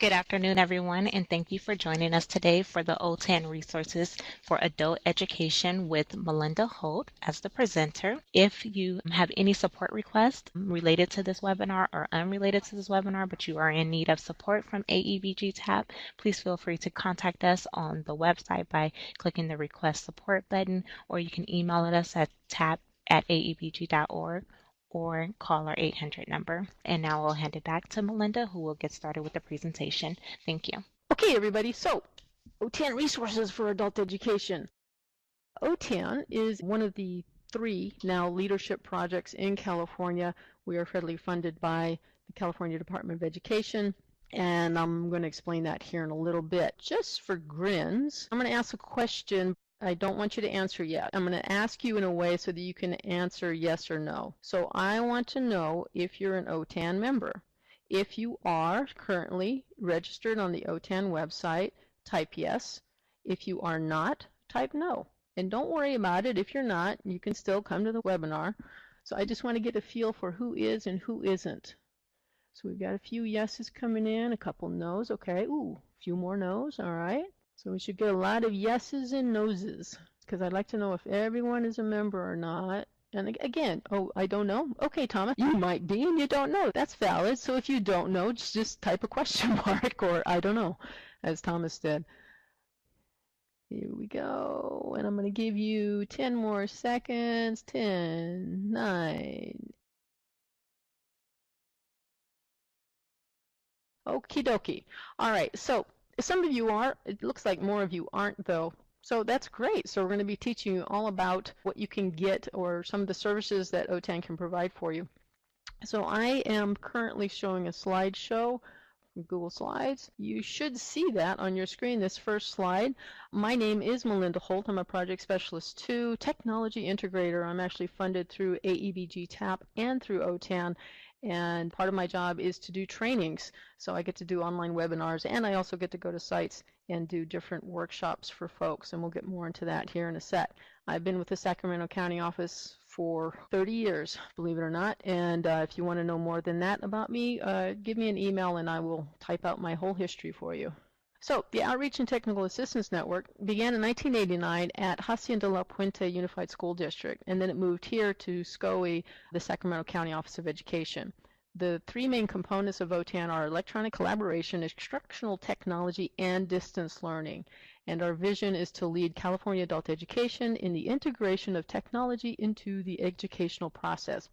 Good afternoon, everyone, and thank you for joining us today for the OTAN Resources for Adult Education with Melinda Holt as the presenter. If you have any support requests related to this webinar or unrelated to this webinar, but you are in need of support from AEBG TAP, please feel free to contact us on the website by clicking the Request Support button, or you can email us at tap@aebg.org. or call our 800 number. And now I'll hand it back to Melinda, who will get started with the presentation. Thank you. Okay, everybody, so OTAN Resources for Adult Education. OTAN is one of the 3 now leadership projects in California. We are federally funded by the California Department of Education, and I'm going to explain that here in a little bit. Just for grins, I'm going to ask a question. I don't want you to answer yet. I'm going to ask you in a way so that you can answer yes or no. So I want to know if you're an OTAN member. If you are currently registered on the OTAN website, type yes. If you are not, type no. And don't worry about it. If you're not, you can still come to the webinar. So I just want to get a feel for who is and who isn't. So we've got a few yeses coming in, a couple no's. Okay, ooh, a few more no's. All right. So we should get a lot of yeses and noses, because I'd like to know if everyone is a member or not. And again, oh, I don't know. Okay, Thomas, you might be and you don't know. That's valid. So if you don't know, just type a question mark or I don't know, as Thomas did. Here we go. And I'm going to give you 10 more seconds. 10, 9. Okie dokie. All right, so some of you are. It looks like more of you aren't, though. So that's great. So we're going to be teaching you all about what you can get or some of the services that OTAN can provide for you. So I am currently showing a slideshow from Google Slides. You should see that on your screen, this first slide. My name is Melinda Holt. I'm a project specialist too, technology integrator. I'm actually funded through AEBG TAP and through OTAN. And part of my job is to do trainings. So I get to do online webinars, and I also get to go to sites and do different workshops for folks, and we'll get more into that here in a sec. I've been with the Sacramento County office for 30 years, believe it or not, and if you want to know more than that about me, give me an email and I will type out my whole history for you. So the Outreach and Technical Assistance Network began in 1989 at Hacienda La Puente Unified School District, and then it moved here to SCOE, the Sacramento County Office of Education. The 3 main components of OTAN are electronic collaboration, instructional technology, and distance learning. And our vision is to lead California adult education in the integration of technology into the educational process.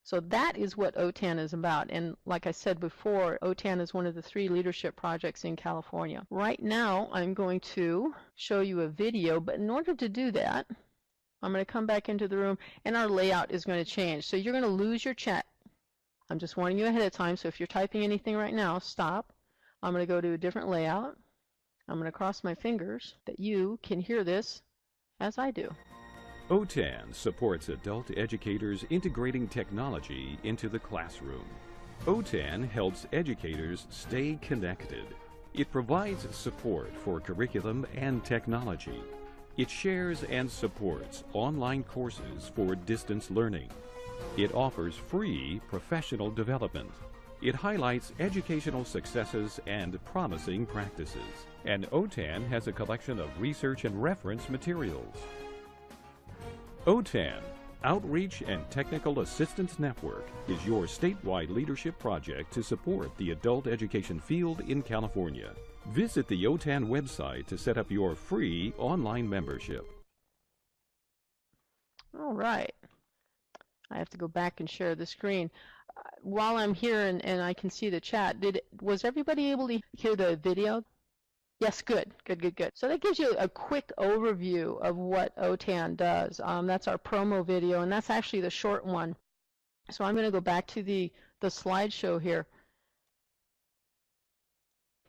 So that is what OTAN is about. And like I said before, OTAN is one of the 3 leadership projects in California. Right now, I'm going to show you a video, but in order to do that, I'm going to come back into the room, and our layout is going to change. So you're going to lose your chat. I'm just warning you ahead of time, so if you're typing anything right now, stop. I'm going to go to a different layout. I'm going to cross my fingers that you can hear this as I do. OTAN supports adult educators integrating technology into the classroom. OTAN helps educators stay connected. It provides support for curriculum and technology. It shares and supports online courses for distance learning. It offers free professional development. It highlights educational successes and promising practices. And OTAN has a collection of research and reference materials. OTAN, Outreach and Technical Assistance Network, is your statewide leadership project to support the adult education field in California. Visit the OTAN website to set up your free online membership. All right. I have to go back and share the screen. While I'm here and I can see the chat, was everybody able to hear the video? Yes, good. So that gives you a quick overview of what OTAN does. That's our promo video, and that's actually the short one. So I'm going to go back to the slideshow here.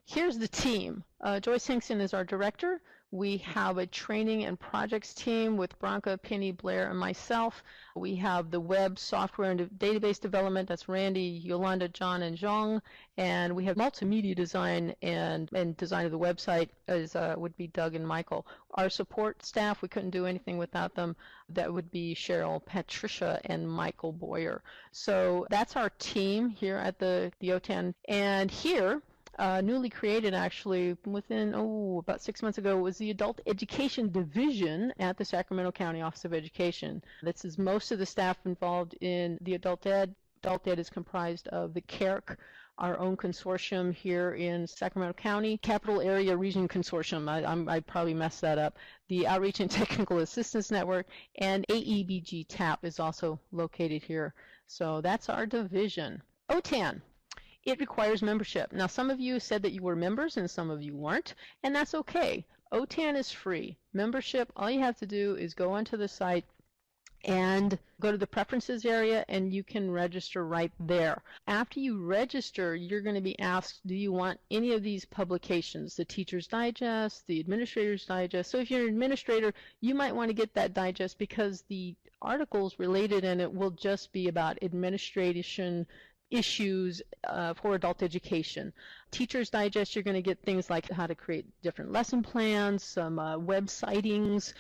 Here's the team. Joyce Hinkson is our director. We have a training and projects team with Branca, Penny, Blair, and myself. We have the web, software, and database development. That's Randy, Yolanda, John, and Zhong. And we have multimedia design and design of the website would be Doug and Michael. Our support staff, we couldn't do anything without them. That would be Cheryl, Patricia, and Michael Boyer. So that's our team here at the OTAN. And here, newly created actually within, about 6 months ago, was the Adult Education Division at the Sacramento County Office of Education. This is most of the staff involved in the Adult Ed. Adult Ed is comprised of the CAREC, our own consortium here in Sacramento County, Capital Area Region Consortium, I probably messed that up, the Outreach and Technical Assistance Network, and AEBG TAP is also located here. So that's our division. OTAN. It requires membership. Now, some of you said that you were members and some of you weren't, and that's okay. OTAN is free. Membership, all you have to do is go onto the site and go to the preferences area and you can register right there. After you register, you're going to be asked, do you want any of these publications, the Teacher's Digest, the Administrator's Digest? So if you're an administrator, you might want to get that digest because the articles related in it will just be about administration issues for adult education. Teacher's Digest, you're going to get things like how to create different lesson plans, some web sightings,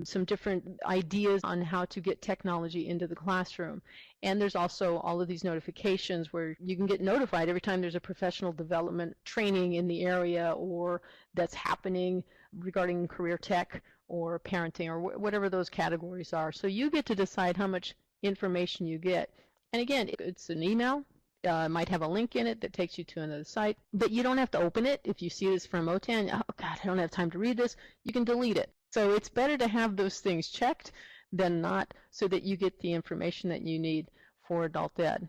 some different ideas on how to get technology into the classroom. And there's also all of these notifications where you can get notified every time there's a professional development training in the area or that's happening regarding career tech or parenting or whatever those categories are. So you get to decide how much information you get. And again, it's an email. It might have a link in it that takes you to another site, but you don't have to open it. If you see this from OTAN, oh God, I don't have time to read this, you can delete it. So it's better to have those things checked than not so that you get the information that you need for adult ed.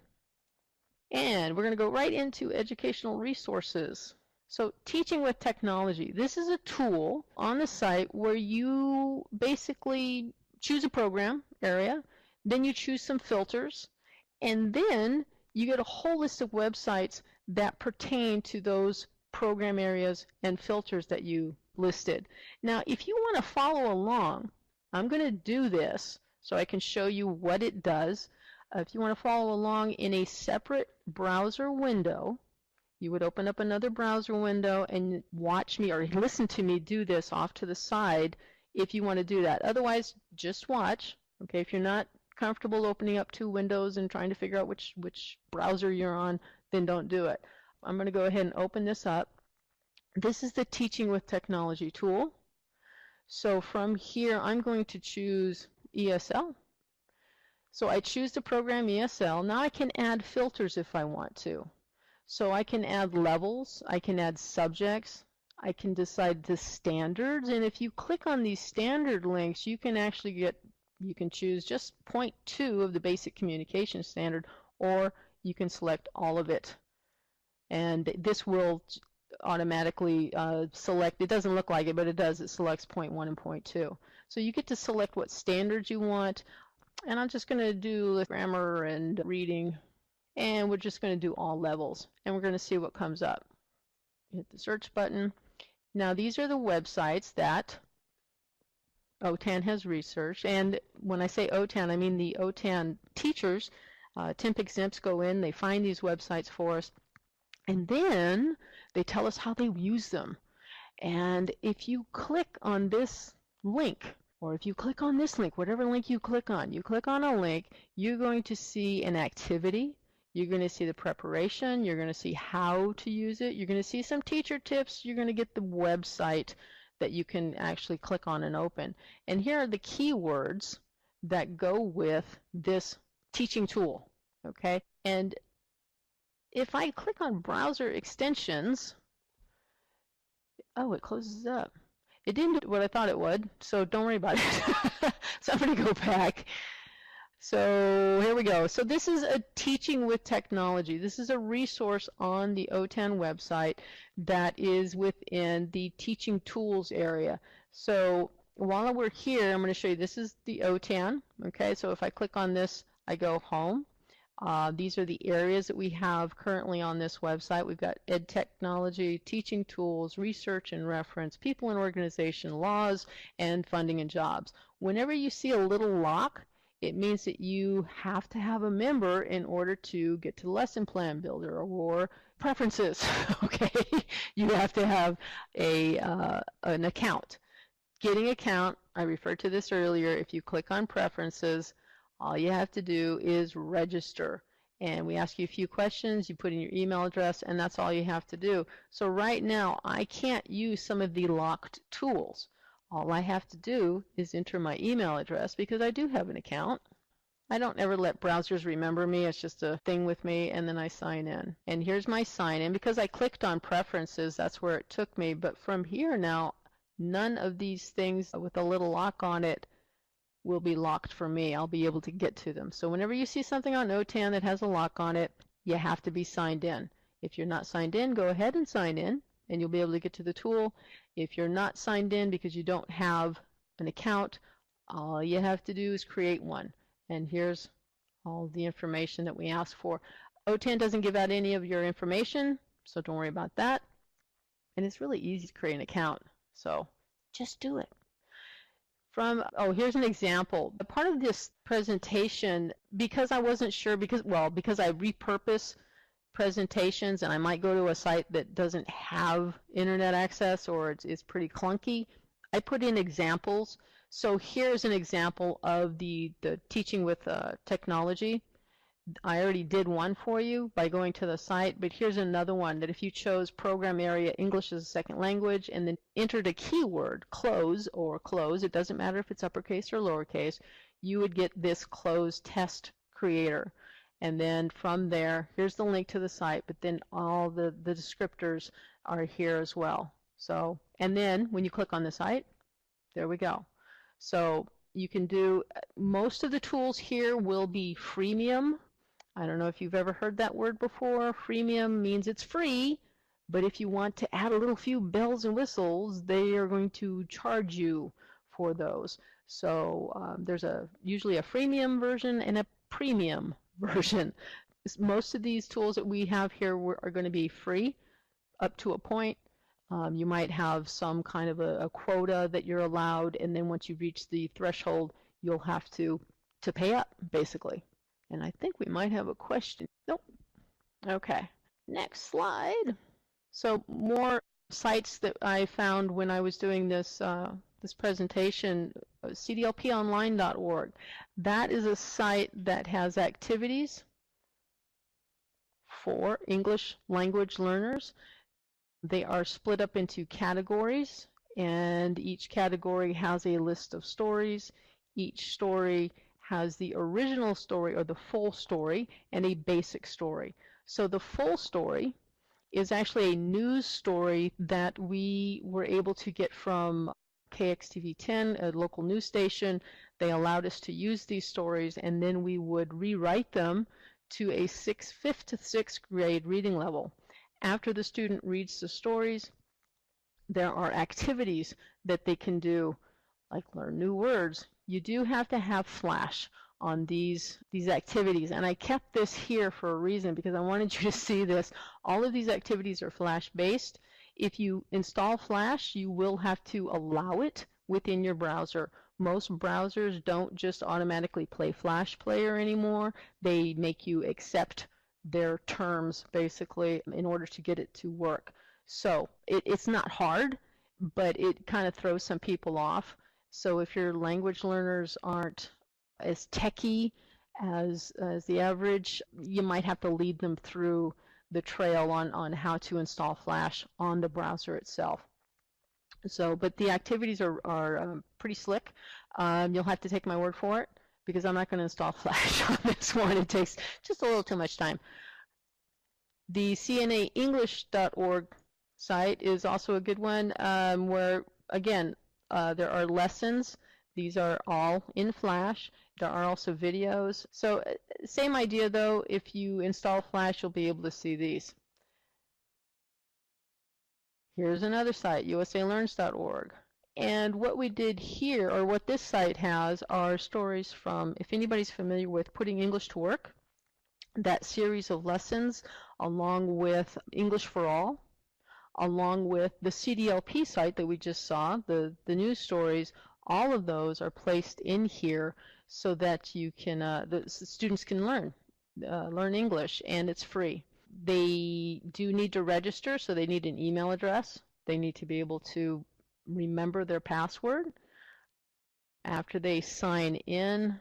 And we're going to go right into educational resources. So teaching with technology. This is a tool on the site where you basically choose a program area, then you choose some filters, and then you get a whole list of websites that pertain to those program areas and filters that you listed. Now, if you want to follow along, I'm going to do this so I can show you what it does. If you want to follow along in a separate browser window, you would open up another browser window and watch me or listen to me do this off to the side if you want to do that. Otherwise, just watch. Okay, if you're not comfortable opening up two windows and trying to figure out which browser you're on, then don't do it. I'm going to go ahead and open this up. This is the Teaching with Technology tool. So from here, I'm going to choose ESL. So I choose the program ESL. Now I can add filters if I want to. So I can add levels, I can add subjects, I can decide the standards, and if you click on these standard links, you can actually you can choose just 0.2 of the basic communication standard, or you can select all of it. And this will automatically select, it doesn't look like it, but it does, it selects 0.1 and 0.2. So you get to select what standards you want, and I'm just going to do grammar and reading, and we're just going to do all levels, and we're going to see what comes up. Hit the search button. Now these are the websites that OTAN has researched, and when I say OTAN, I mean the OTAN teachers. Temp exempts go in, they find these websites for us, and then they tell us how they use them. And if you click on this link, or if you click on this link, whatever link you click on a link, you're going to see an activity, you're going to see the preparation, you're going to see how to use it, you're going to see some teacher tips, you're going to get the website that you can actually click on and open. And here are the keywords that go with this teaching tool, okay? And if I click on browser extensions, oh, it closes up. It didn't do what I thought it would, so don't worry about it. So I'm going to go back. So here we go. So this is a Teaching with Technology. This is a resource on the OTAN website that is within the teaching tools area. So while we're here, I'm going to show you, this is the OTAN. Okay, so if I click on this, I go home. These are the areas that we have currently on this website. We've got Ed Technology, Teaching Tools, Research and Reference, People and Organization, Laws, and Funding and Jobs. Whenever you see a little lock, it means that you have to have a member in order to get to Lesson Plan Builder or Preferences. Okay, you have to have an account. Getting account, I referred to this earlier, if you click on Preferences, all you have to do is register. and we ask you a few questions, you put in your email address, and that's all you have to do. So right now, I can't use some of the locked tools. All I have to do is enter my email address because I do have an account. I don't ever let browsers remember me. It's just a thing with me, and then I sign in. And here's my sign in. Because I clicked on preferences, that's where it took me. But from here now, none of these things with a little lock on it will be locked for me. I'll be able to get to them. So whenever you see something on OTAN that has a lock on it, you have to be signed in. If you're not signed in, go ahead and sign in, and you'll be able to get to the tool. If you're not signed in because you don't have an account, all you have to do is create one. And here's all the information that we ask for. OTAN doesn't give out any of your information, so don't worry about that. And it's really easy to create an account, so just do it. Here's an example. A part of this presentation, because I wasn't sure, because I repurpose presentations and I might go to a site that doesn't have internet access or it's pretty clunky, I put in examples. So here's an example of the teaching with technology. I already did one for you by going to the site, but here's another one that if you chose program area English as a second language and then entered a keyword, close, it doesn't matter if it's uppercase or lowercase, you would get this close test creator. And then from there, here's the link to the site, but then all the descriptors are here as well. So, and then when you click on the site, there we go. So you can do, most of the tools here will be freemium. I don't know if you've ever heard that word before. Freemium means it's free, but if you want to add a little few bells and whistles, they are going to charge you for those. So there's usually a freemium version and a premium version. Most of these tools that we have here are going to be free up to a point. You might have some kind of a quota that you're allowed, and then once you reach the threshold, you'll have to pay up, basically. And I think we might have a question. Nope. Okay. Next slide. So more sites that I found when I was doing this this presentation, cdlponline.org. That is a site that has activities for English language learners. They are split up into categories, and each category has a list of stories. Each story has the original story or the full story and a basic story. So the full story is actually a news story that we were able to get from KXTV10, a local news station. They allowed us to use these stories, and then we would rewrite them to a 5th to 6th grade reading level. After the student reads the stories, there are activities that they can do, like learn new words. You do have to have Flash on these activities, and I kept this here for a reason because I wanted you to see this. All of these activities are Flash based. If you install Flash, you will have to allow it within your browser. Most browsers don't just automatically play Flash Player anymore. They make you accept their terms, basically, in order to get it to work. So it's not hard, but it kind of throws some people off. So if your language learners aren't as techy as the average, you might have to lead them through the trail on how to install Flash on the browser itself. So, but the activities are pretty slick. You'll have to take my word for it because I'm not going to install Flash on this one. It takes just a little too much time. The cnaenglish.org site is also a good one where, again, there are lessons. These are all in Flash. There are also videos. So same idea, though. If you install Flash, you'll be able to see these. Here's another site, usalearns.org. And what we did here, or what this site has, are stories from, if anybody's familiar with Putting English to Work, that series of lessons, along with English for All, along with the CDLP site that we just saw, the news stories, all of those are placed in here so that you can, the students can learn English, and it's free. They do need to register, so they need an email address. They need to be able to remember their password. After they sign in,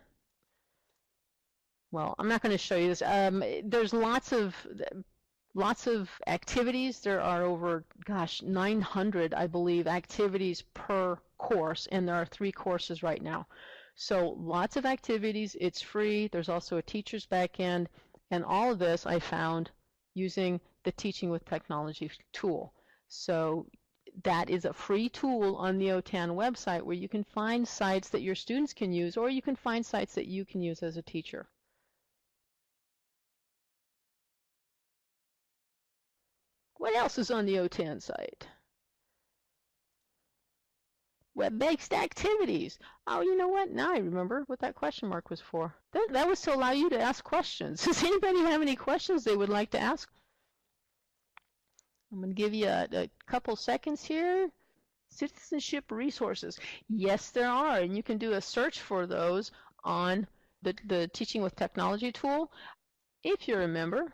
well, I'm not going to show you this. There's lots of activities. There are over, gosh, 900, I believe, activities per course, and there are 3 courses right now. So lots of activities. It's free. There's also a teacher's back end, and all of this I found using the Teaching with Technology tool. So that is a free tool on the OTAN website where you can find sites that your students can use, or you can find sites that you can use as a teacher. What else is on the OTAN site? Web-based activities. Oh, you know what? Now I remember what that question mark was for. That was to allow you to ask questions. Does anybody have any questions they would like to ask? I'm going to give you a couple seconds here. Citizenship resources. Yes, there are, and you can do a search for those on the Teaching with Technology tool, if you're a member.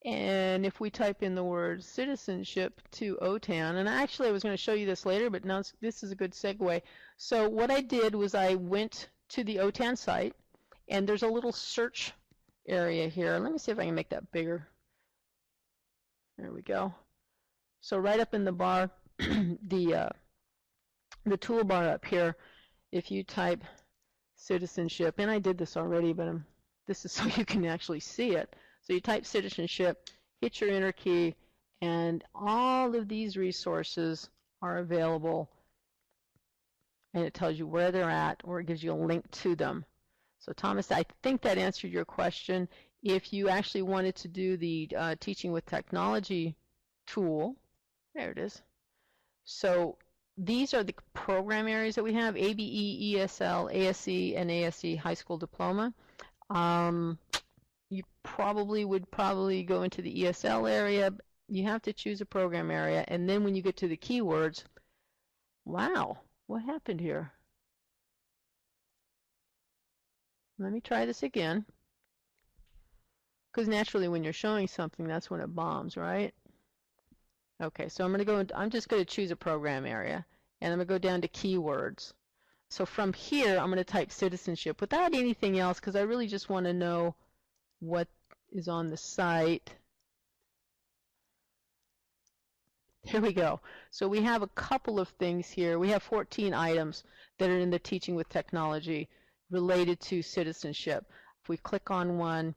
And if we type in the word citizenship to OTAN, and actually I was going to show you this later, but now this is a good segue. So what I did was I went to the OTAN site, and there's a little search area here. Let me see if I can make that bigger. There we go. So right up in the bar, the toolbar up here, if you type citizenship, and I did this already, but this is so you can actually see it. So you type citizenship, hit your enter key, and all of these resources are available, and it tells you where they're at, or it gives you a link to them. So Thomas, I think that answered your question. If you actually wanted to do the Teaching with Technology tool, there it is. So these are the program areas that we have: ABE, ESL, ASE, and ASE High School Diploma. You would probably go into the ESL area. You have to choose a program area, and then when you get to the keywords, wow, what happened here? Let me try this again, because naturally when you're showing something, that's when it bombs, right? Okay, so I'm just going to choose a program area, and I'm going to go down to keywords. So from here, I'm going to type citizenship without anything else, because I really just want to know what is on the site. Here we go. So we have a couple of things here. We have 14 items that are in the Teaching with Technology related to citizenship. If we click on one,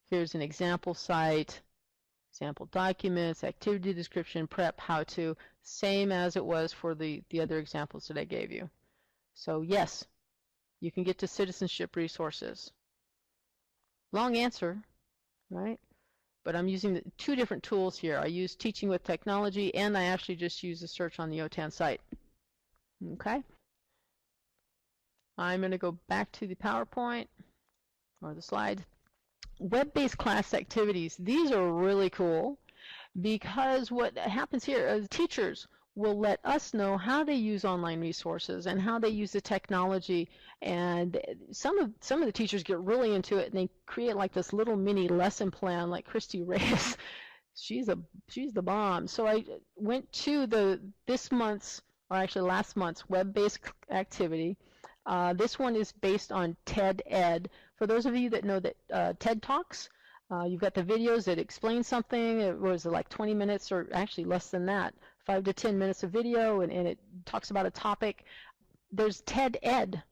here's an example site, example documents, activity description, prep, how to, same as it was for the other examples that I gave you. So yes, you can get to citizenship resources. Long answer, right? But I'm using 2 different tools here. I use Teaching with Technology, and I actually just use the search on the OTAN site. Okay? I'm going to go back to the PowerPoint, or the slide. Web-based class activities. These are really cool, because what happens here is teachers will let us know how they use online resources and how they use the technology, and some of the teachers get really into it, and they create like this little mini lesson plan, like Christy Reyes. She's the bomb. So I went to this month's, or actually last month's, web-based activity. This one is based on TED Ed. For those of you that know that TED Talks, you've got the videos that explain something. It was like 20 minutes, or actually less than that, 5 to 10 minutes of video, and it talks about a topic. There's TED Ed,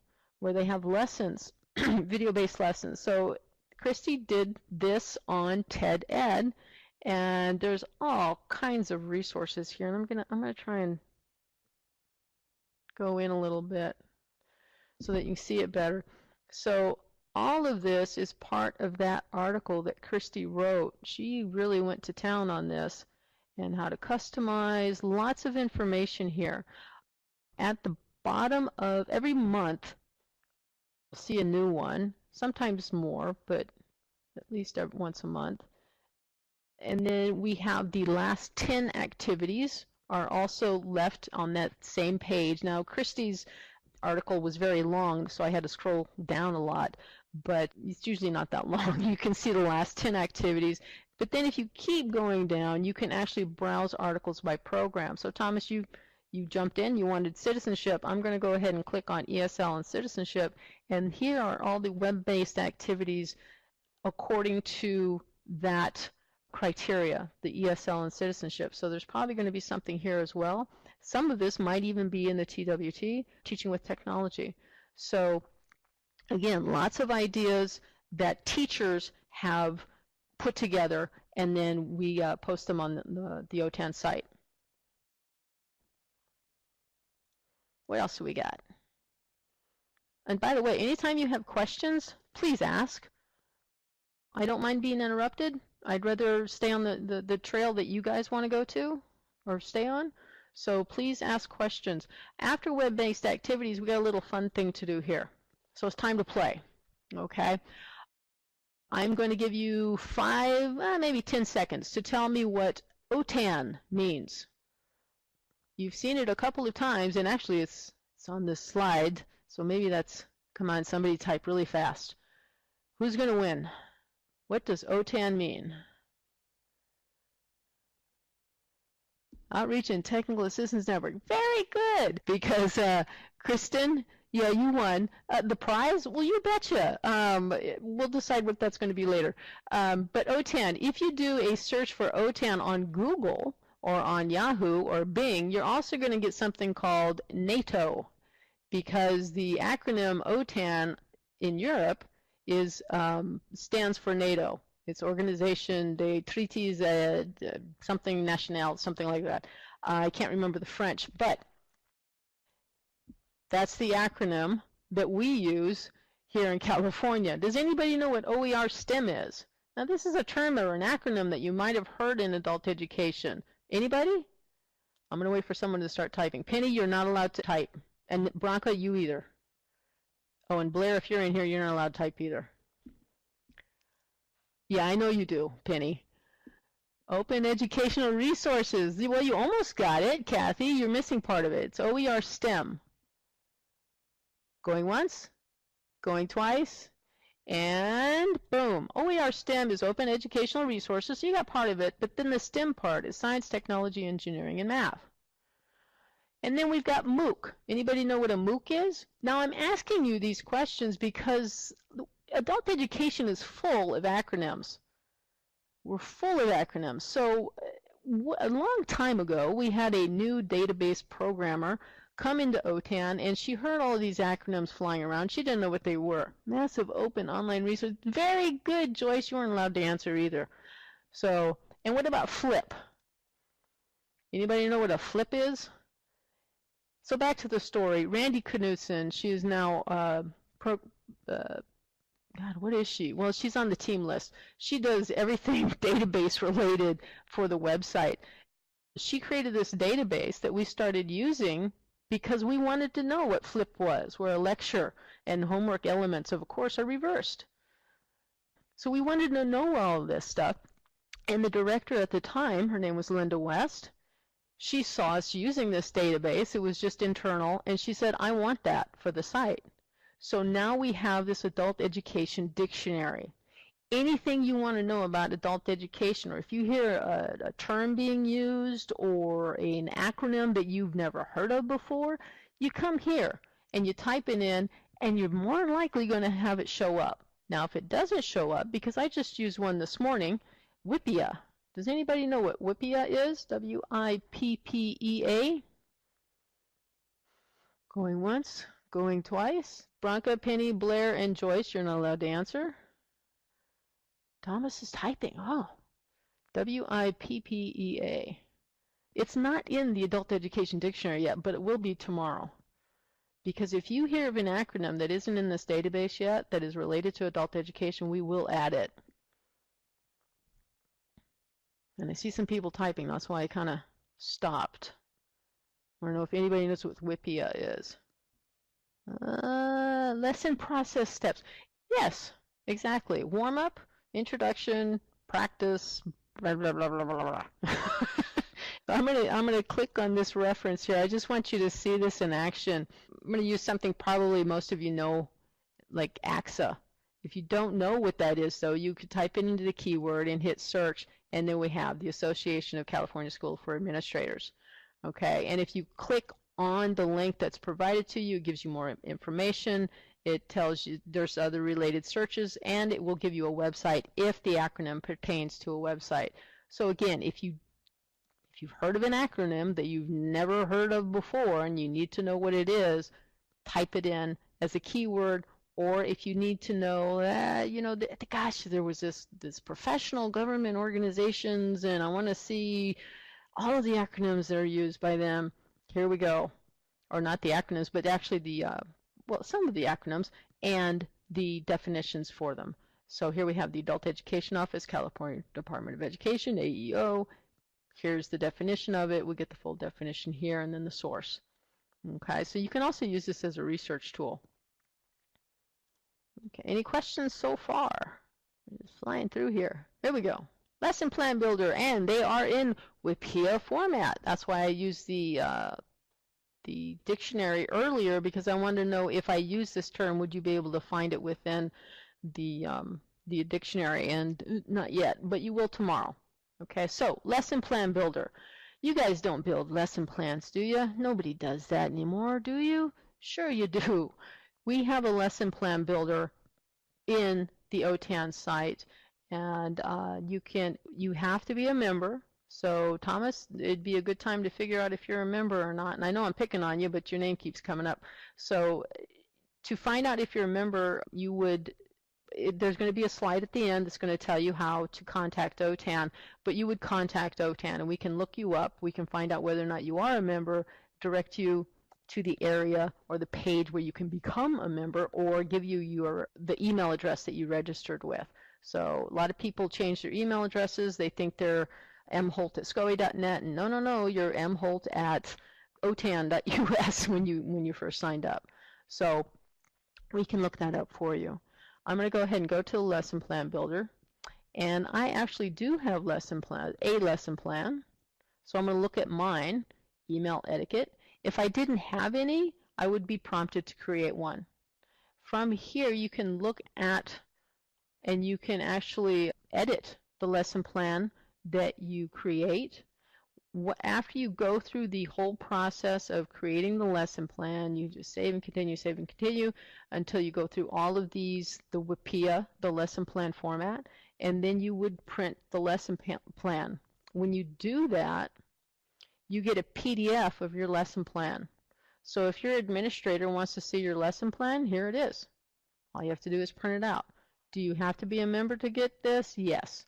where they have lessons, video-based lessons. So Christy did this on TED Ed, and there's all kinds of resources here. And I'm gonna try and go in a little bit so that you can see it better. So all of this is part of that article that Christy wrote. She really went to town on this, and how to customize, lots of information here. At the bottom of every month, you'll see a new one, sometimes more, but at least once a month. And then we have the last 10 activities are also left on that same page. Now, Christy's article was very long, so I had to scroll down a lot, but it's usually not that long. You can see the last 10 activities. But then if you keep going down, you can actually browse articles by program. So Thomas, you You jumped in, you wanted citizenship. I'm going to go ahead and click on ESL and citizenship, and here are all the web-based activities according to that criteria, the ESL and citizenship. So there's probably going to be something here as well. Some of this might even be in the TWT, teaching with technology. So again, lots of ideas that teachers have put together, and then we post them on the OTAN site. What else do we got? And by the way, anytime you have questions, please ask. I don't mind being interrupted. I'd rather stay on the trail that you guys want to go to or stay on. So please ask questions. After web-based activities, we got a little fun thing to do here. So it's time to play. Okay? I'm going to give you 5, maybe 10 seconds to tell me what OTAN means. You've seen it a couple of times, and actually it's on this slide, so maybe that's, come on, somebody type really fast. Who's going to win? What does OTAN mean? Outreach and Technical Assistance Network. Very good, because Kristen, yeah, you won. The prize? Well, you betcha. We'll decide what that's going to be later. But OTAN, if you do a search for OTAN on Google or on Yahoo or Bing, you're also going to get something called NATO, because the acronym OTAN in Europe is stands for NATO. It's Organisation des Traités something national, something like that. I can't remember the French, but that's the acronym that we use here in California. Does anybody know what OER STEM is? Now this is a term or an acronym that you might have heard in adult education. Anybody? I'm going to wait for someone to start typing. Penny, you're not allowed to type. And Bronca, you either. Oh, and Blair, if you're in here, you're not allowed to type either. Yeah, I know you do, Penny. Open Educational Resources. Well, you almost got it, Kathy. You're missing part of it. It's OER STEM. Going once, going twice, and boom. OER STEM is Open Educational Resources, so you got part of it, but then the STEM part is Science, Technology, Engineering, and Math. And then we've got MOOC. Anybody know what a MOOC is? Now I'm asking you these questions because adult education is full of acronyms. We're full of acronyms. So a long time ago, we had a new database programmer come into OTAN, and she heard all of these acronyms flying around. She didn't know what they were. Massive Open Online Resource. Very good, Joyce. You weren't allowed to answer either. So, and what about FLIP? Anybody know what a FLIP is? So back to the story. Randy Knudsen, she is now, God, what is she? Well, she's on the team list. She does everything database related for the website. She created this database that we started using because we wanted to know what FLIP was, where a lecture and homework elements of a course are reversed. So we wanted to know all of this stuff. And the director at the time, her name was Linda West, she saw us using this database. It was just internal, and she said, I want that for the site. So now we have this adult education dictionary. Anything you want to know about adult education, or if you hear a term being used or an acronym that you've never heard of before, you come here and you type it in, and you're more likely going to have it show up. Now, if it doesn't show up, because I just used one this morning, WIPPEA. Does anybody know what WIPPEA is? W-I-P-P-E-A? Going once, going twice. Bronca, Penny, Blair, and Joyce, you're not allowed to answer. Thomas is typing. Oh, W-I-P-P-E-A. It's not in the Adult Education Dictionary yet, but it will be tomorrow. Because if you hear of an acronym that isn't in this database yet that is related to adult education, we will add it. And I see some people typing. That's why I kind of stopped. I don't know if anybody knows what WIPPEA is. Lesson process steps. Yes, exactly. Warm up, introduction, practice, blah, blah, blah, blah, blah, blah. I'm gonna click on this reference here. I just want you to see this in action. I'm gonna use something probably most of you know, like AXA. If you don't know what that is, though, you could type it into the keyword and hit search, and then we have the Association of California School for Administrators. Okay, and if you click on the link that's provided to you, it gives you more information. It tells you there's other related searches, and it will give you a website if the acronym pertains to a website. So again, if you've heard of an acronym that you've never heard of before and you need to know what it is, type it in as a keyword. Or if you need to know, gosh, there was this professional government organizations, and I want to see all of the acronyms that are used by them. Here we go. Or not the acronyms, but actually the, some of the acronyms and the definitions for them. So here we have the Adult Education Office, California Department of Education, AEO. Here's the definition of it. We get the full definition here, and then the source. Okay, so you can also use this as a research tool. Okay, any questions so far? We're just flying through here. Here we go. Lesson Plan Builder, and they are in WIPIA format. That's why I used the dictionary earlier, because I wanted to know if I use this term, would you be able to find it within the dictionary? And not yet, but you will tomorrow. Okay, so Lesson Plan Builder. You guys don't build lesson plans, do you? Nobody does that anymore, do you? Sure you do. We have a lesson plan builder in the OTAN site, and you have to be a member. So Thomas, it'd be a good time to figure out if you're a member or not. And I know I'm picking on you, but your name keeps coming up. So to find out if you're a member, there's going to be a slide at the end that's going to tell you how to contact OTAN, but you would contact OTAN, and we can look you up. We can find out whether or not you are a member, direct you to the area or the page where you can become a member, or give you the email address that you registered with. So a lot of people change their email addresses. They think they're mholt@scoe.net, and no, you're mholt@otan.us when you first signed up. So we can look that up for you. I'm going to go ahead and go to the Lesson Plan Builder, and I actually do have a lesson plan. So I'm going to look at mine, email etiquette. If I didn't have any, I would be prompted to create one. From here, you can look at and you can actually edit the lesson plan that you create. After you go through the whole process of creating the lesson plan, you just save and continue until you go through all of these, the WIPIA, the lesson plan format, and then you would print the lesson plan. When you do that, you get a PDF of your lesson plan. So if your administrator wants to see your lesson plan, here it is. All you have to do is print it out. Do you have to be a member to get this? Yes.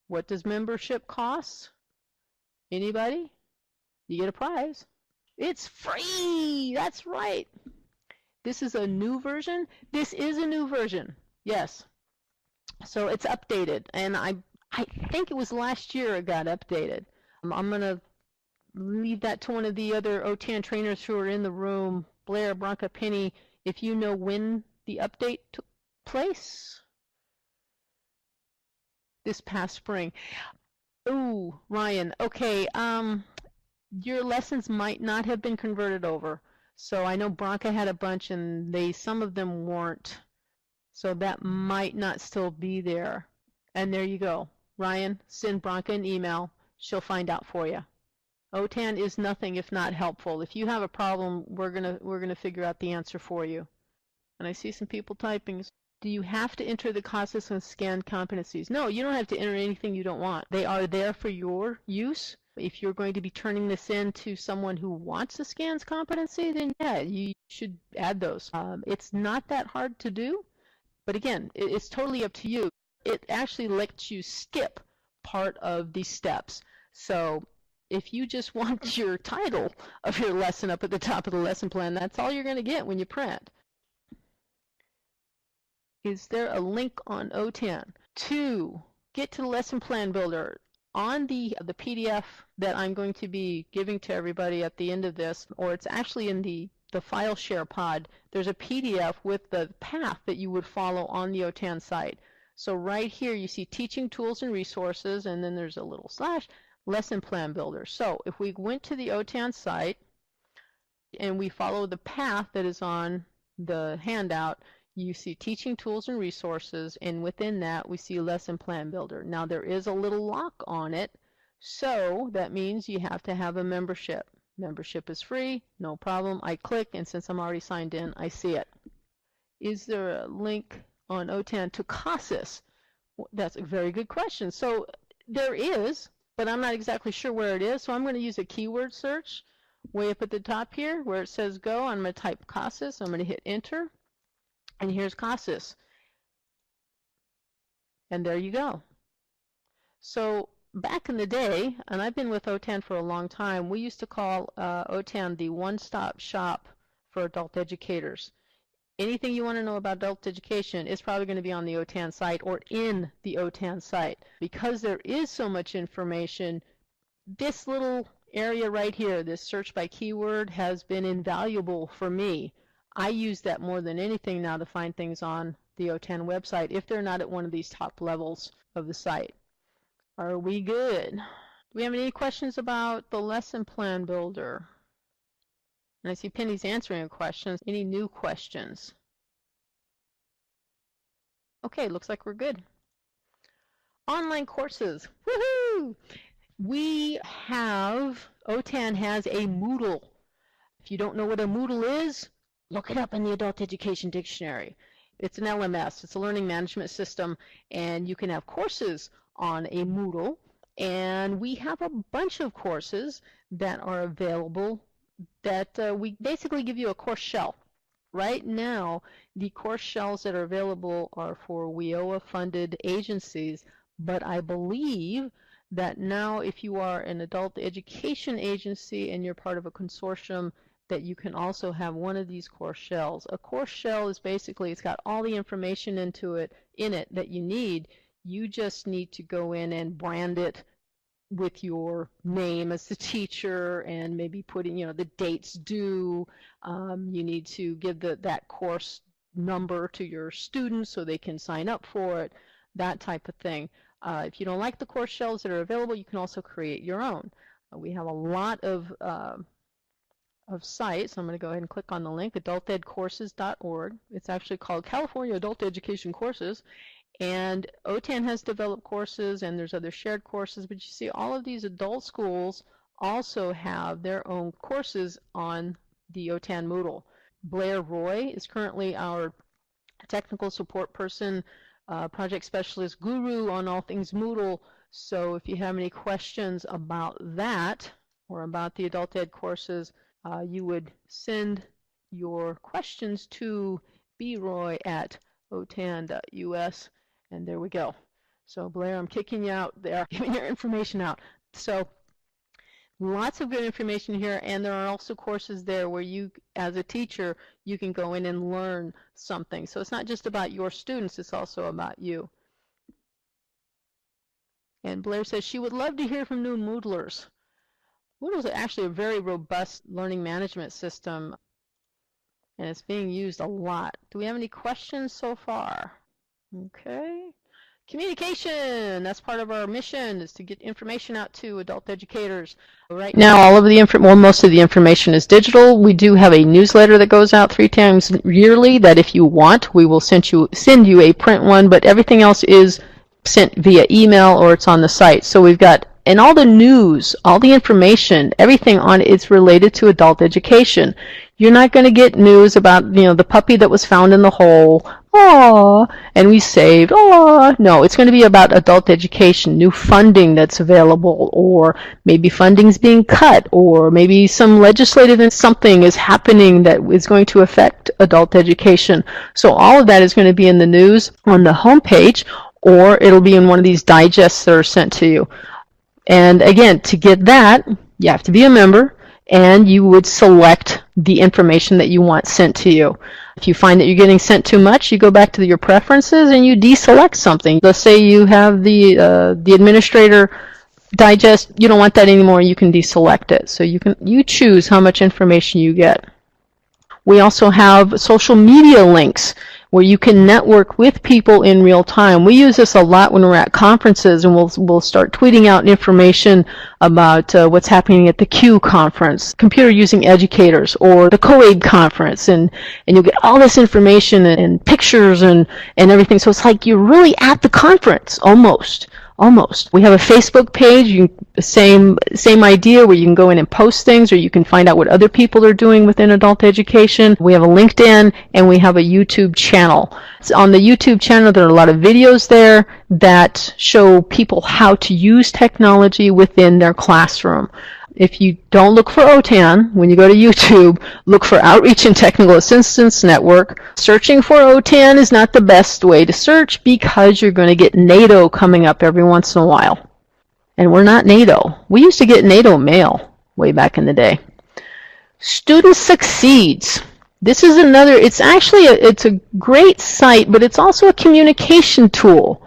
What does membership cost? Anybody? You get a prize. It's free! That's right! This is a new version? This is a new version. Yes. So it's updated, and I think it was last year it got updated. I'm going to leave that to one of the other OTAN trainers who are in the room, Blair, Bronca, Penny, if you know when the update took place. This past spring. Ooh, Ryan, okay, your lessons might not have been converted over. So I know Bronca had a bunch and some of them weren't. So that might not still be there. And there you go. Ryan, send Bronca an email. She'll find out for you. OTAN is nothing if not helpful. If you have a problem, we're gonna figure out the answer for you. And I see some people typing. Do you have to enter the costs and scan competencies? No, you don't have to enter anything you don't want. They are there for your use. If you're going to be turning this in to someone who wants to scan competency, then yeah, you should add those. It's not that hard to do, but again, it's totally up to you. It actually lets you skip part of these steps. So if you just want your title of your lesson up at the top of the lesson plan, that's all you're going to get when you print. Is there a link on OTAN to get to the lesson plan builder? On the PDF that I'm going to be giving to everybody at the end of this, or it's actually in the file share pod, there's a PDF with the path that you would follow on the OTAN site. So right here you see teaching tools and resources, and then there's a little slash lesson plan builder. So if we went to the OTAN site and we follow the path that is on the handout, you see teaching tools and resources, and within that we see lesson plan builder. Now there is a little lock on it, so that means you have to have a membership. Membership is free, no problem. I click, and since I'm already signed in, I see it. Is there a link on OTAN to CASAS? That's a very good question. So there is, but I'm not exactly sure where it is. So I'm going to use a keyword search way up at the top here where it says go. I'm going to type CASAS. I'm going to hit enter. And here's CASAS. And there you go. So back in the day, and I've been with OTAN for a long time, we used to call OTAN the one-stop shop for adult educators. Anything you want to know about adult education is probably going to be on the OTAN site or in the OTAN site. Because there is so much information, this little area right here, this search by keyword, has been invaluable for me. I use that more than anything now to find things on the OTAN website if they're not at one of these top levels of the site. Are we good? Do we have any questions about the lesson plan builder? And I see Penny's answering questions. Any new questions? Okay, looks like we're good. Online courses. Woohoo! OTAN has a Moodle. If you don't know what a Moodle is, look it up in the Adult Education Dictionary. It's an LMS. It's a learning management system, and you can have courses on a Moodle. And we have a bunch of courses that are available that we basically give you a course shell. Right now, the course shells that are available are for WIOA-funded agencies, but I believe that now if you are an adult education agency and you're part of a consortium, that you can also have one of these course shells. A course shell is basically, it's got all the information in it that you need. You just need to go in and brand it with your name as the teacher and maybe putting, the dates due. You need to give that course number to your students so they can sign up for it, that type of thing. If you don't like the course shells that are available, you can also create your own. We have a lot of sites. I'm going to go ahead and click on the link, adultedcourses.org. It's actually called California Adult Education Courses. And OTAN has developed courses, and there's other shared courses, but you see all of these adult schools also have their own courses on the OTAN Moodle. Blair Roy is currently our technical support person, project specialist guru on all things Moodle. So if you have any questions about that or about the adult ed courses, you would send your questions to broy@otan.us. And there we go. So Blair, I'm kicking you out there, giving your information out. So lots of good information here, and there are also courses there where you, as a teacher, you can go in and learn something. So it's not just about your students, it's also about you. And Blair says she would love to hear from new Moodlers. Moodle is actually a very robust learning management system, and it's being used a lot. Do we have any questions so far? Okay. Communication, that's part of our mission, is to get information out to adult educators. Right now, most of the information is digital. We do have a newsletter that goes out 3 times yearly that if you want, we will send you a print one, but everything else is sent via email or it's on the site. So we've got, and all the news, all the information, everything on it's related to adult education. You're not going to get news about, the puppy that was found in the hole, aww, and we saved, aww. No, it's going to be about adult education, new funding that's available, or maybe funding's being cut, or maybe some legislative something is happening that is going to affect adult education. So all of that is going to be in the news on the homepage, or it'll be in one of these digests that are sent to you. And again, to get that, you have to be a member, and you would select the information that you want sent to you. If you find that you're getting sent too much, you go back to your preferences and you deselect something. Let's say you have the administrator digest, you don't want that anymore, you can deselect it. So you choose how much information you get. We also have social media links where you can network with people in real time. We use this a lot when we're at conferences, and we'll start tweeting out information about what's happening at the Q conference, Computer Using Educators, or the COAID conference, and you'll get all this information and pictures and everything. So it's like you're really at the conference, almost Almost. We have a Facebook page, same idea, where you can go in and post things, or you can find out what other people are doing within adult education. We have a LinkedIn, and we have a YouTube channel. So on the YouTube channel, there are a lot of videos there that show people how to use technology within their classroom. If you don't look for OTAN, when you go to YouTube, look for Outreach and Technical Assistance Network. Searching for OTAN is not the best way to search because you're going to get NATO coming up every once in a while. And we're not NATO. We used to get NATO mail way back in the day. Student Succeeds. This is another, it's actually it's a great site, but it's also a communication tool.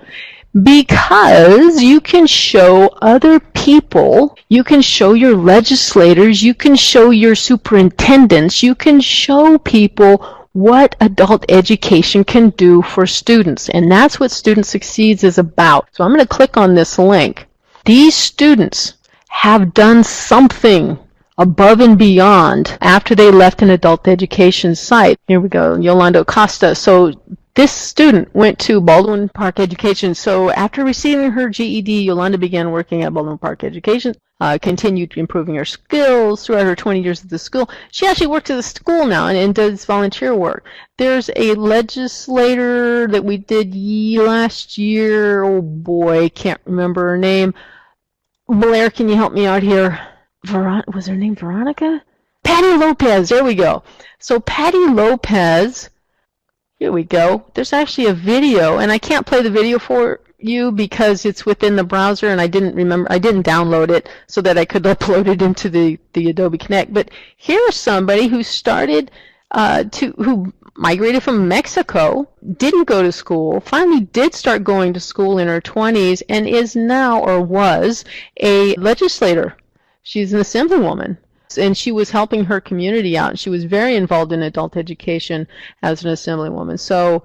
Because you can show other people, you can show your legislators, you can show your superintendents, you can show people what adult education can do for students. And that's what Student Succeeds is about. So I'm going to click on this link. These students have done something above and beyond after they left an adult education site. Here we go, Yolanda Costa. So this student went to Baldwin Park Education. So after receiving her GED, Yolanda began working at Baldwin Park Education, continued improving her skills throughout her 20 years at the school. She actually works at the school now and does volunteer work. There's a legislator that we did last year. Oh boy, can't remember her name. Blair, can you help me out here? Was her name Veronica? Patty Lopez, there we go. So Patty Lopez, here we go. There's actually a video, and I can't play the video for you because it's within the browser, and I didn't download it so that I could upload it into the Adobe Connect. But here's somebody who started who migrated from Mexico, didn't go to school, finally did start going to school in her 20s, and is now, or was, a legislator. She's an assemblywoman, and she was helping her community out. She was very involved in adult education as an assemblywoman. So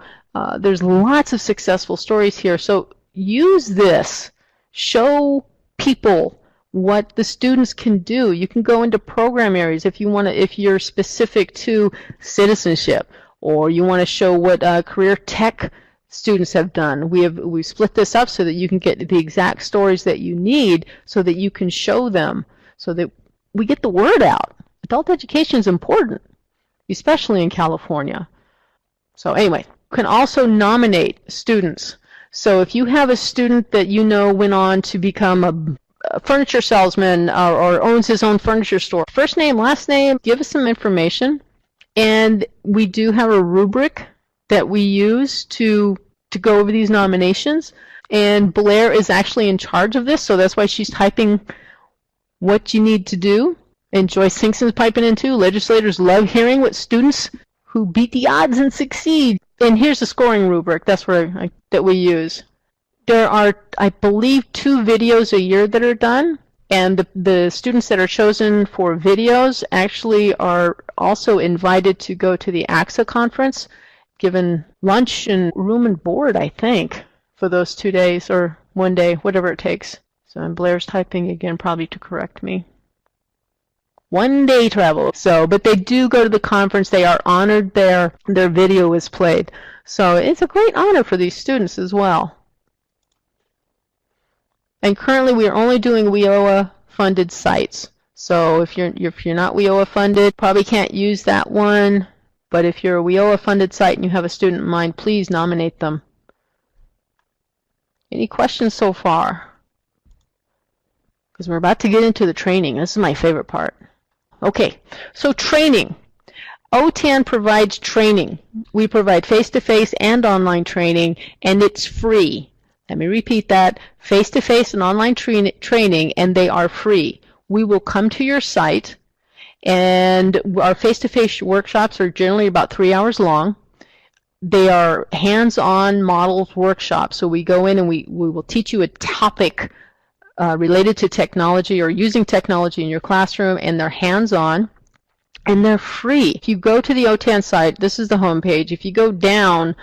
there's lots of successful stories here. So use this. Show people what the students can do. You can go into program areas if you want to, if you're specific to citizenship, or you want to show what career tech students have done. We've split this up so that you can get the exact stories that you need, so that you can show them, so that we get the word out. Adult education is important, especially in California. So anyway, you can also nominate students. So if you have a student that you know went on to become a furniture salesman or owns his own furniture store, first name, last name, give us some information. And we do have a rubric that we use to go over these nominations. And Blair is actually in charge of this, so that's why she's typing what you need to do. And Joyce Hingson's piping in too. Legislators love hearing what students who beat the odds and succeed. And here's the scoring rubric. That's where that we use. There are, I believe, 2 videos a year that are done. And the students that are chosen for videos actually are also invited to go to the AXA conference, given lunch and room and board, I think, for those 2 days or 1 day, whatever it takes. So and Blair's typing again, probably to correct me. 1 day travel. So, but they do go to the conference. They are honored there. Their video is played. So it's a great honor for these students as well. And currently we are only doing WIOA funded sites. So if you're not WIOA funded, probably can't use that one. But if you're a WIOA funded site and you have a student in mind, please nominate them. Any questions so far? Because we're about to get into the training. This is my favorite part. Okay, so training. OTAN provides training. We provide face-to-face and online training, and it's free. Let me repeat that. Face-to-face and online training, and they are free. We will come to your site, and our face-to-face workshops are generally about 3 hours long. They are hands-on models workshops, so we go in and we will teach you a topic related to technology or using technology in your classroom, and they're hands-on, and they're free. If you go to the OTAN site, this is the home page. If you go down,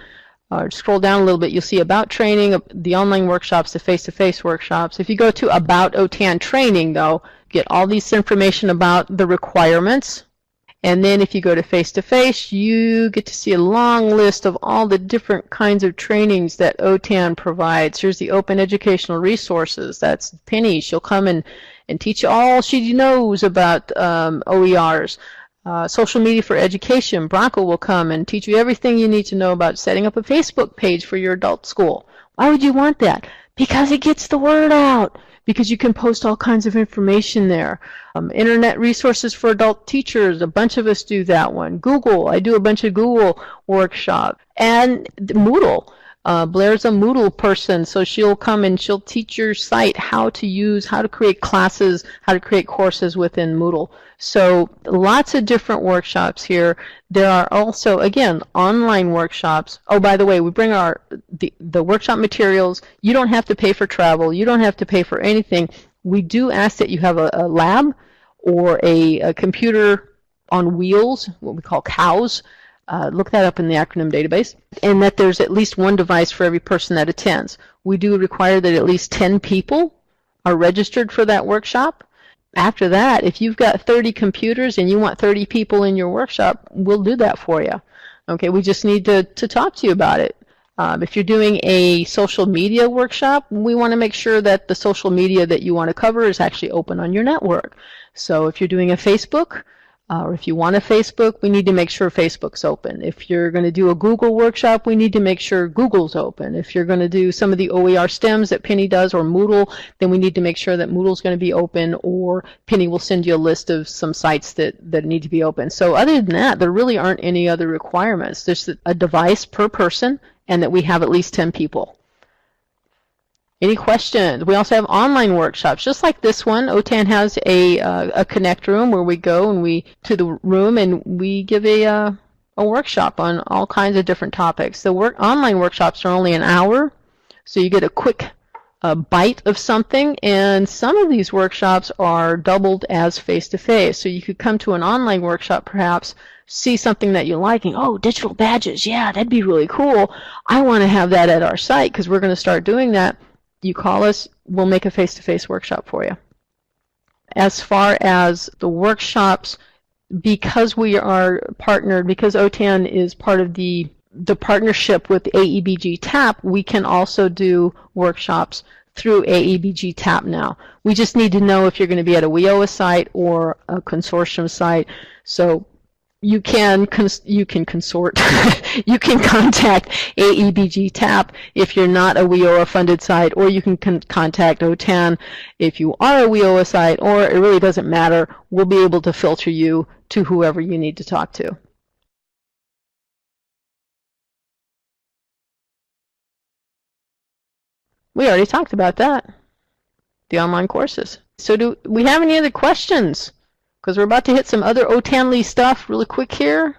scroll down a little bit, you'll see About Training, the online workshops, the face-to-face workshops. If you go to About OTAN Training, though, get all this information about the requirements And then if you go to face-to-face, you get to see a long list of all the different kinds of trainings that OTAN provides. Here's the Open Educational Resources. That's Penny. She'll come and teach you all she knows about OERs. Social Media for Education. Bronco will come and teach you everything you need to know about setting up a Facebook page for your adult school. Why would you want that? Because it gets the word out. Because you can post all kinds of information there. Internet resources for adult teachers, a bunch of us do that one. Google, I do a bunch of Google workshops. And Moodle. Blair's a Moodle person, so she'll come and she'll teach your site how to create classes, how to create courses within Moodle. So lots of different workshops here. There are also, again, online workshops. Oh, by the way, we bring the workshop materials. You don't have to pay for travel. You don't have to pay for anything. We do ask that you have a lab or a computer on wheels, what we call cows. Look that up in the acronym database, and that there's at least one device for every person that attends. We do require that at least 10 people are registered for that workshop. After that, if you've got 30 computers and you want 30 people in your workshop, we'll do that for you. Okay, we just need to talk to you about it. If you're doing a social media workshop, we want to make sure that the social media that you want to cover is actually open on your network. So if you're doing a Facebook, or if you want a Facebook, we need to make sure Facebook's open. If you're going to do a Google workshop, we need to make sure Google's open. If you're going to do some of the OER stems that Penny does, or Moodle, then we need to make sure that Moodle's going to be open, or Penny will send you a list of some sites that need to be open. So other than that, there really aren't any other requirements. There's a device per person, and that we have at least 10 people. Any questions? We also have online workshops, just like this one. OTAN has a connect room where we go to the room and we give a workshop on all kinds of different topics. The online workshops are only an hour, so you get a quick bite of something, and some of these workshops are doubled as face-to-face. So you could come to an online workshop, perhaps, see something that you like, and oh, digital badges, yeah, that'd be really cool. I want to have that at our site because we're going to start doing that. You call us, we'll make a face-to-face workshop for you. As far as the workshops, because we are partnered, because OTAN is part of the partnership with AEBG TAP, we can also do workshops through AEBG TAP now. We just need to know if you're going to be at a WIOA site or a consortium site. So you can consort, you can contact AEBG TAP if you're not a WIOA funded site, or you can contact OTAN if you are a WIOA site, or it really doesn't matter. We'll be able to filter you to whoever you need to talk to. We already talked about that, the online courses. So do we have any other questions? Because we're about to hit some other OTAN-ly stuff really quick here.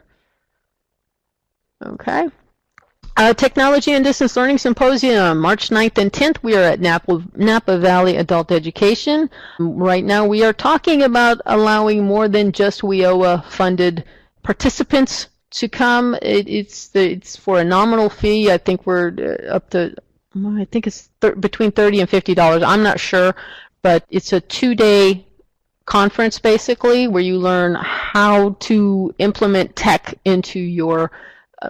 Okay. Technology and Distance Learning Symposium, March 9th and 10th. We are at Napa Valley Adult Education. Right now we are talking about allowing more than just WIOA-funded participants to come. It's for a nominal fee. I think we're up to, I think it's between $30 and $50. I'm not sure, but it's a 2-day conference basically where you learn how to implement tech into your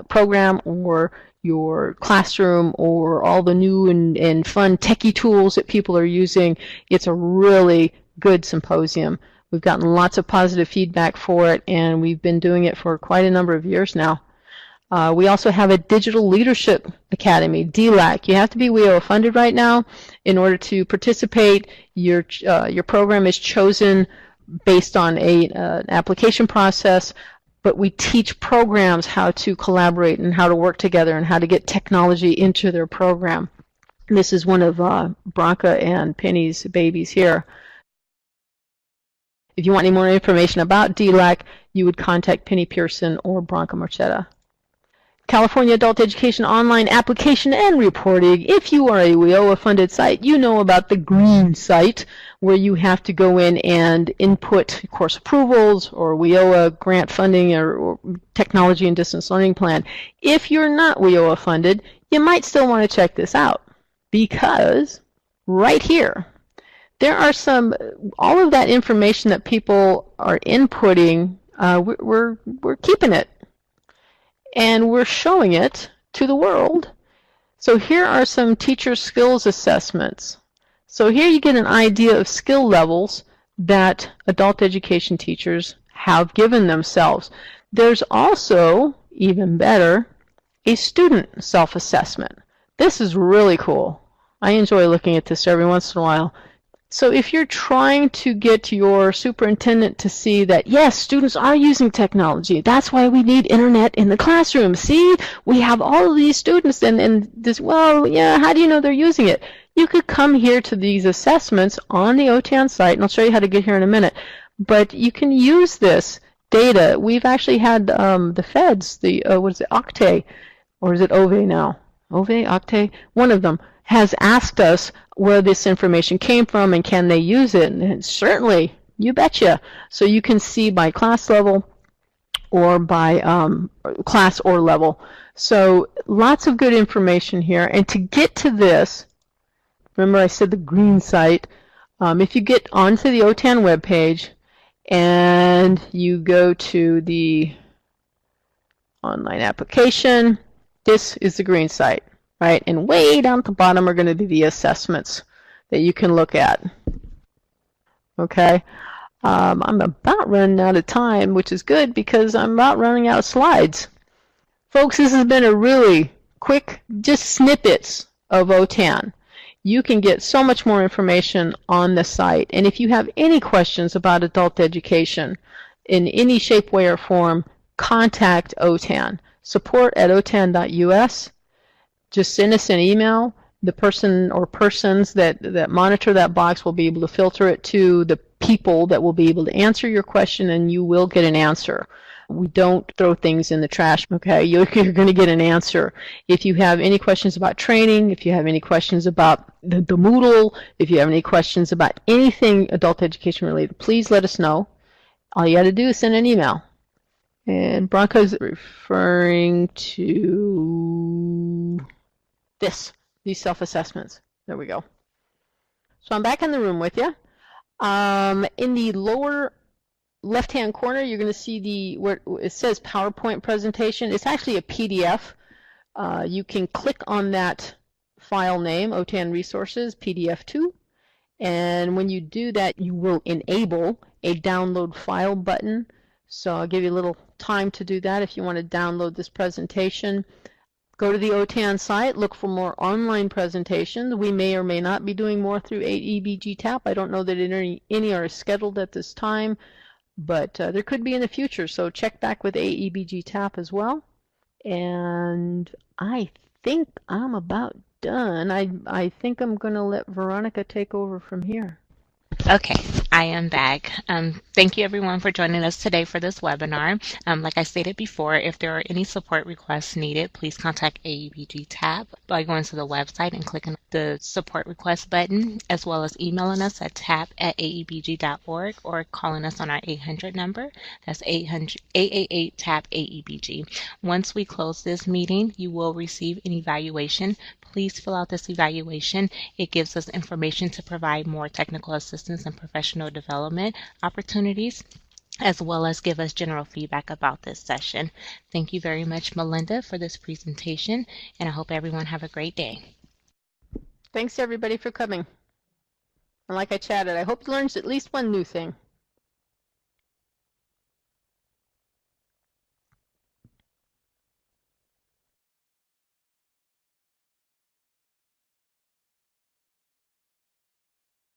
program or your classroom or all the new and fun techie tools that people are using. It's a really good symposium. We've gotten lots of positive feedback for it, and we've been doing it for quite a number of years now. We also have a Digital Leadership Academy, DLAC. You have to be WIOA funded right now in order to participate. Your program is chosen based on an application process, but we teach programs how to collaborate and how to work together and how to get technology into their program. This is one of Branca and Penny's babies here. If you want any more information about DLAC, you would contact Penny Pearson or Branca Marchetta. California Adult Education Online Application and Reporting. If you are a WIOA-funded site, you know about the green site where you have to go in and input course approvals or WIOA grant funding or technology and distance learning plan. If you're not WIOA-funded, you might still want to check this out because right here, there are all of that information that people are inputting we're keeping it, and we're showing it to the world. So here are some teacher skills assessments. So here you get an idea of skill levels that adult education teachers have given themselves. There's also, even better, a student self-assessment. This is really cool. I enjoy looking at this every once in a while. So if you're trying to get your superintendent to see that, yes, students are using technology, that's why we need internet in the classroom. See, we have all of these students and this, well, yeah, how do you know they're using it? You could come here to these assessments on the OTAN site, and I'll show you how to get here in a minute. But you can use this data. We've actually had the feds, the, what is it, Octave, or is it OVE now? OVE, Octave, one of them has asked us where this information came from and can they use it, and certainly, you betcha. So you can see by class level or by class or level. So lots of good information here, and to get to this, remember I said the green site, if you get onto the OTAN webpage and you go to the online application, this is the green site. Right, and way down at the bottom are going to be the assessments that you can look at. Okay, I'm about running out of time, which is good because I'm about running out of slides. Folks, this has been a really quick, just snippets of OTAN. You can get so much more information on the site, and if you have any questions about adult education in any shape, way, or form, contact OTAN. support@otan.us. Just send us an email. The person or persons that monitor that box will be able to filter it to the people that will be able to answer your question, and you will get an answer. We don't throw things in the trash, okay? You're going to get an answer. If you have any questions about training, if you have any questions about the Moodle, if you have any questions about anything adult education related, please let us know. All you got to do is send an email. And Bronco's referring to these self-assessments. There we go. So I'm back in the room with you. In the lower left-hand corner, you're going to see where it says PowerPoint presentation. It's actually a PDF. You can click on that file name, OTAN Resources, PDF2. And when you do that, you will enable a download file button. So I'll give you a little time to do that if you want to download this presentation. Go to the OTAN site, look for more online presentations. We may or may not be doing more through AEBG TAP. I don't know that any are scheduled at this time, but there could be in the future. So check back with AEBG TAP as well. And I think I'm about done. I think I'm going to let Veronica take over from here. Okay, I am back. Thank you everyone for joining us today for this webinar. Like I stated before, if there are any support requests needed, please contact AEBG TAP by going to the website and clicking the support request button, as well as emailing us at tap@aebg.org or calling us on our 800 number. That's 888-TAP-AEBG. Once we close this meeting, you will receive an evaluation. Please fill out this evaluation. It gives us information to provide more technical assistance and professional development opportunities, as well as give us general feedback about this session. Thank you very much, Melinda, for this presentation, and I hope everyone have a great day. Thanks everybody for coming. And like I chatted, I hope you learned at least one new thing.